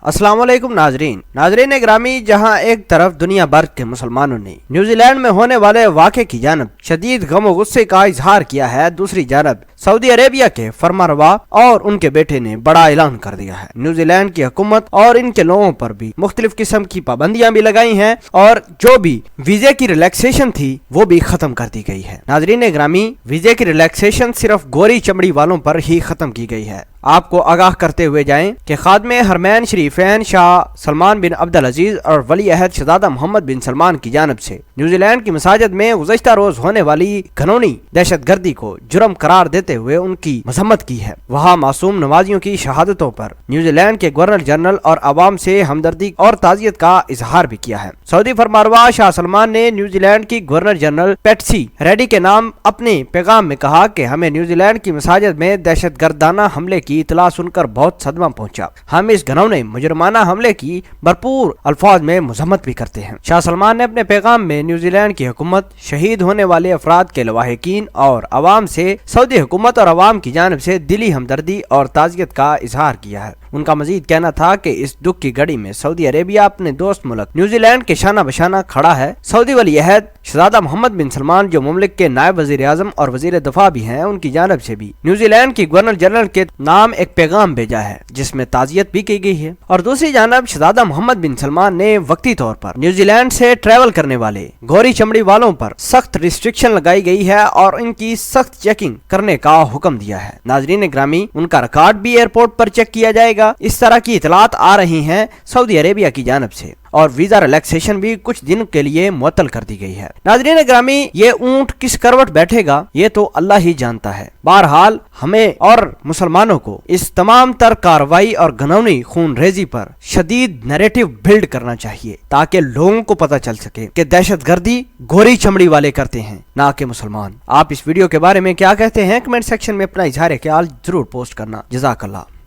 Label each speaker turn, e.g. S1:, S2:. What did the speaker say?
S1: अस्सलाम वालेकुम नाजरीन ग्रामी, जहां एक तरफ दुनिया भर के मुसलमानों ने न्यूजीलैंड में होने वाले वाक़े की जानब शदीद गम और गुस्से का इजहार किया है, दूसरी जानब सऊदी अरेबिया के फरमारवा और उनके बेटे ने बड़ा ऐलान कर दिया है। न्यूजीलैंड की हुकूमत और इनके लोगों पर भी मुख्तलिफ किस्म की पाबंदियां भी लगाई हैं और जो भी वीजे की रिलैक्सेशन थी वो भी खत्म कर दी गई है। नाजरीन ग्रामी, वीजे की रिलैक्सेशन सिर्फ गोरी चमड़ी वालों पर ही खत्म की गई है। आपको आगाह करते हुए जाएं कि खादमे हरमैन शरीफैन शाह सलमान बिन अब्दुल अजीज और वली अहद शहजादा मोहम्मद बिन सलमान की जानब से न्यूजीलैंड की मसाजिद में गुज़श्ता रोज होने वाली घनौनी दहशत गर्दी को जुर्म करार देते हुए उनकी मजम्मत की है। वहाँ मासूम नमाजियों की शहादतों पर न्यूजीलैंड के गवर्नर जनरल और अवाम से हमदर्दी और ताज़ियत का इजहार भी किया है। सऊदी फरमारवा शाह सलमान ने न्यूजीलैंड की गवर्नर जनरल पेट्सी रेडी के नाम अपने पैगाम में कहा कि हमें न्यूजीलैंड की मसाजिद में दहशत गर्दाना हमले की इतला सुनकर बहुत सदमा पहुंचा। हम इस घनौने मुजरमाना हमले की भरपूर अल्फाज में मजम्मत भी करते हैं। शाह सलमान ने अपने पैगाम में न्यूजीलैंड की हुकूमत, शहीद होने वाले अफराद के लवाहिकीन और अवाम से सऊदी हुकूमत और अवाम की जानब से दिली हमदर्दी और ताज़ियत का इजहार किया है। उनका मजीद कहना था कि इस दुख की घड़ी में सऊदी अरेबिया अपने दोस्त मुल्क न्यूजीलैंड के शाना बशाना खड़ा है। सऊदी वली अहद शहजादा मोहम्मद बिन सलमान, जो मुमलिक के नायब वजीर आजम और वजीर दफा भी हैं, उनकी जानब से भी न्यूजीलैंड की गवर्नर जनरल के नाम एक पैगाम भेजा है जिसमें ताज़ियत भी की गई है। और दूसरी जानब शहजादा मोहम्मद बिन सलमान ने वक्ती तौर पर न्यूजीलैंड से ट्रेवल करने वाले गोरी चमड़ी वालों पर सख्त रिस्ट्रिक्शन लगाई गई है और इनकी सख्त चेकिंग करने का हुक्म दिया है। नाजरीन ग्रामी, उनका रिकॉर्ड भी एयरपोर्ट पर चेक किया जाएगा। इस तरह की इतलात आ रही हैं सऊदी अरेबिया की जानब से और वीजा रिलैक्सेशन भी कुछ दिन के लिए मुअत्तल कर दी गई है। नाज़रीन ग्रामी, ये ऊंट किस करवट बैठेगा ये तो अल्लाह ही जानता है। बहरहाल हमें और मुसलमानों को इस तमाम तर कार्रवाई और घनौनी खून रेजी पर शदीद नैरेटिव बिल्ड करना चाहिए ताकि लोगों को पता चल सके कि दहशत गर्दी गोरी चमड़ी वाले करते हैं, ना कि मुसलमान। आप इस वीडियो के बारे में क्या कहते हैं? कमेंट सेक्शन में अपना इजहार ख्याल जरूर पोस्ट करना। जज़ाकल्लाह।